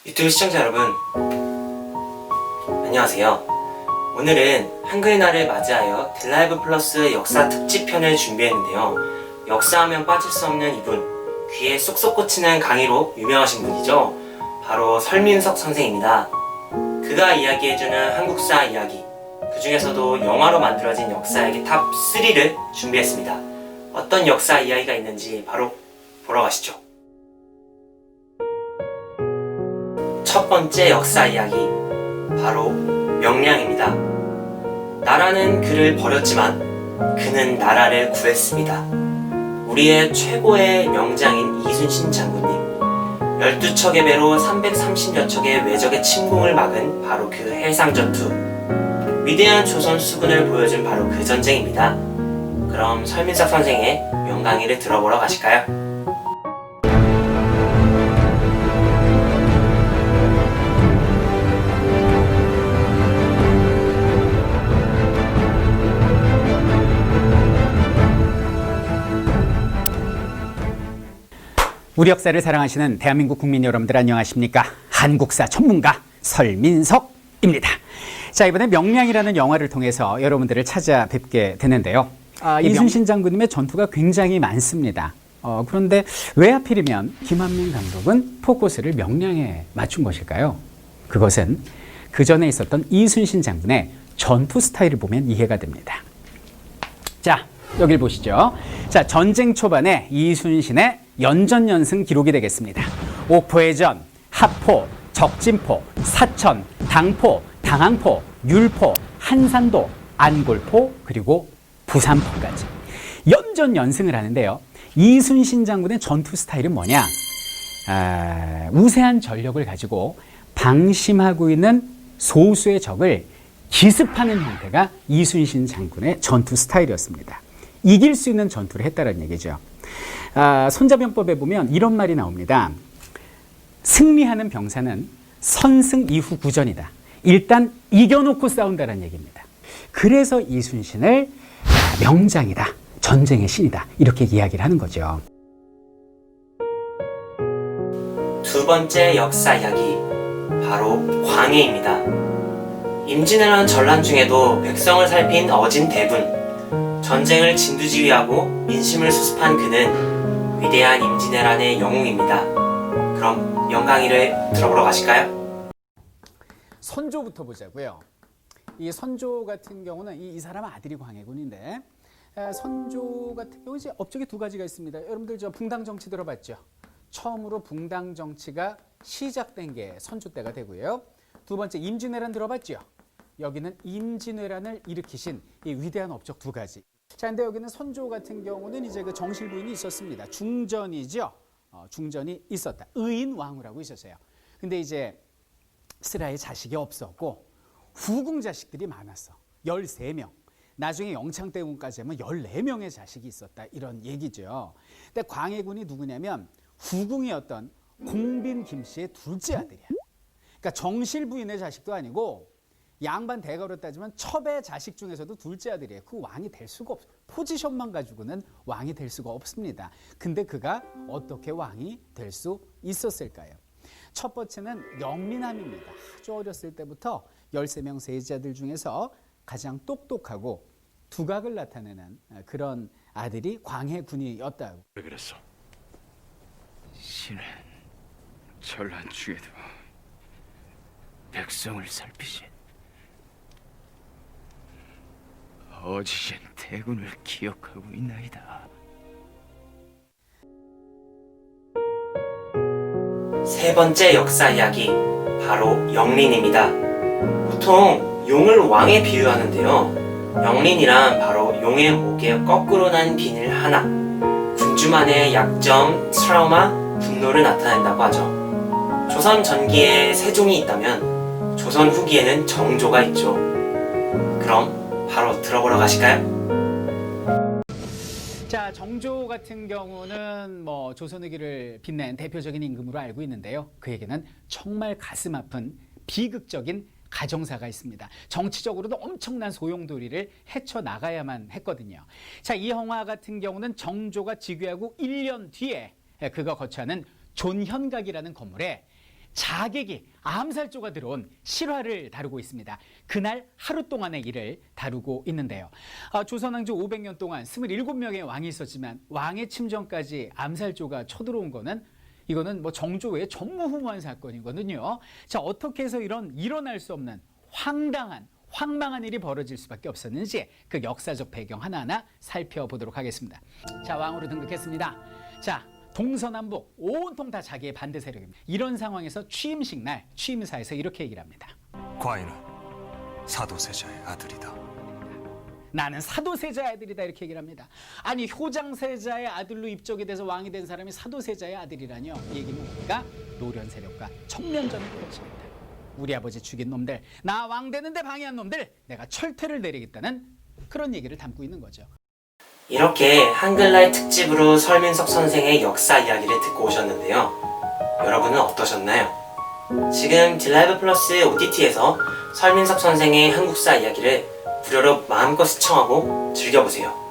유튜브 시청자 여러분, 안녕하세요. 오늘은 한글날을 맞이하여 딜라이브 플러스 역사 특집편을 준비했는데요. 역사하면 빠질 수 없는 이분, 귀에 쏙쏙 꽂히는 강의로 유명하신 분이죠. 바로 설민석 선생입니다. 그가 이야기해주는 한국사 이야기, 그 중에서도 영화로 만들어진 역사 이야기 탑 3를 준비했습니다. 어떤 역사 이야기가 있는지 바로 보러 가시죠. 첫 번째 역사 이야기, 바로 명량입니다. 나라는 그를 버렸지만 그는 나라를 구했습니다. 우리의 최고의 명장인 이순신 장군님, 12척의 배로 330여 척의 외적의 침공을 막은 바로 그 해상전투, 위대한 조선 수군을 보여준 바로 그 전쟁입니다. 그럼 설민석 선생의 명강의를 들어보러 가실까요? 우리 역사를 사랑하시는 대한민국 국민 여러분들 안녕하십니까? 한국사 전문가 설민석입니다. 자, 이번에 명량이라는 영화를 통해서 여러분들을 찾아뵙게 되는데요. 이순신 장군님의 전투가 굉장히 많습니다. 그런데 왜 하필이면 김한민 감독은 포커스를 명량에 맞춘 것일까요? 그것은 그 전에 있었던 이순신 장군의 전투 스타일을 보면 이해가 됩니다. 자, 여길 보시죠. 자, 전쟁 초반에 이순신의 연전연승 기록이 되겠습니다. 옥포의 전, 합포, 적진포, 사천, 당포, 당항포, 율포, 한산도, 안골포, 그리고 부산포까지 연전연승을 하는데요. 이순신 장군의 전투 스타일은 뭐냐? 우세한 전력을 가지고 방심하고 있는 소수의 적을 기습하는 형태가 이순신 장군의 전투 스타일이었습니다. 이길 수 있는 전투를 했다는 얘기죠. 손자병법에 보면 이런 말이 나옵니다. 승리하는 병사는 선승 이후 구전이다. 일단 이겨놓고 싸운다는 얘기입니다. 그래서 이순신을 명장이다, 전쟁의 신이다, 이렇게 이야기를 하는 거죠. 두 번째 역사 이야기, 바로 광해입니다. 임진왜란 전란 중에도 백성을 살핀 어진 대군, 전쟁을 진두지휘하고 민심을 수습한 그는 위대한 임진왜란의 영웅입니다. 그럼 영강의를 들어보러 가실까요? 선조부터 보자고요. 이 선조 같은 경우는 이 사람 아들이 광해군인데, 선조 같은 경우 이제 업적이 두 가지가 있습니다. 여러분들 저 붕당 정치 들어봤죠? 처음으로 붕당 정치가 시작된 게 선조 때가 되고요. 두 번째 임진왜란 들어봤죠? 여기는 임진왜란을 일으키신 이 위대한 업적 두 가지. 자, 근데 여기는 선조 같은 경우는 이제 그 정실 부인이 있었습니다. 중전이죠. 중전이 있었다. 의인 왕후라고 있었어요. 근데 이제 스라의 자식이 없었고 후궁 자식들이 많았어. 13명. 나중에 영창대군까지 하면 14명의 자식이 있었다. 이런 얘기죠. 근데 광해군이 누구냐면 후궁이었던 공빈 김씨의 둘째 아들이야. 그러니까 정실 부인의 자식도 아니고 양반 대가로 따지면 첩의 자식 중에서도 둘째 아들이에요. 그 왕이 될 수가 없어. 포지션만 가지고는 왕이 될 수가 없습니다. 근데 그가 어떻게 왕이 될 수 있었을까요? 첫 번째는 영민함입니다. 아주 어렸을 때부터 13명 세자들 중에서 가장 똑똑하고 두각을 나타내는 그런 아들이 광해군이었다고. 왜 그랬어? 신은 전란 중에도 백성을 살피신 어지신 대군을 기억하고 있나이다. 세 번째 역사 이야기, 바로 영린입니다. 보통 용을 왕에 비유하는데요. 영린이란 바로 용의 목에 거꾸로 난 비늘 하나, 군주만의 약점, 트라우마, 분노를 나타낸다고 하죠. 조선 전기에 세종이 있다면 조선 후기에는 정조가 있죠. 그럼 바로 들어보러 가실까요? 자, 정조 같은 경우는 뭐 조선 후기를 빛낸 대표적인 임금으로 알고 있는데요. 그에게는 정말 가슴 아픈 비극적인 가정사가 있습니다. 정치적으로도 엄청난 소용돌이를 헤쳐나가야만 했거든요. 자, 이 영화 같은 경우는 정조가 즉위하고 1년 뒤에 그가 거처하는 존현각이라는 건물에 자객이 암살조가 들어온 실화를 다루고 있습니다. 그날 하루 동안의 일을 다루고 있는데요. 조선왕조 500년 동안 27명의 왕이 있었지만 왕의 침전까지 암살조가 쳐들어온 거는 이거는 뭐 정조 외에 전무후무한 사건이거든요. 자, 어떻게 해서 이런 일어날 수 없는 황망한 일이 벌어질 수밖에 없었는지 그 역사적 배경 하나하나 살펴보도록 하겠습니다. 자, 왕으로 등극했습니다. 자, 동서남북 온통 다 자기의 반대 세력입니다. 이런 상황에서 취임식 날 취임사에서 이렇게 얘기를 합니다. 과인은 사도세자의 아들이다. 나는 사도세자의 아들이다 이렇게 얘기를 합니다. 아니 효장세자의 아들로 입적이 돼서 왕이 된 사람이 사도세자의 아들이라뇨. 이 얘기는 뭡니까? 노련 세력과 정면전을 펼칩니다. 우리 아버지 죽인 놈들, 나 왕 되는데 방해한 놈들, 내가 철퇴를 내리겠다는 그런 얘기를 담고 있는 거죠. 이렇게 한글날 특집으로 설민석 선생의 역사 이야기를 듣고 오셨는데요. 여러분은 어떠셨나요? 지금 딜라이브 플러스 OTT에서 설민석 선생의 한국사 이야기를 무료로 마음껏 시청하고 즐겨보세요.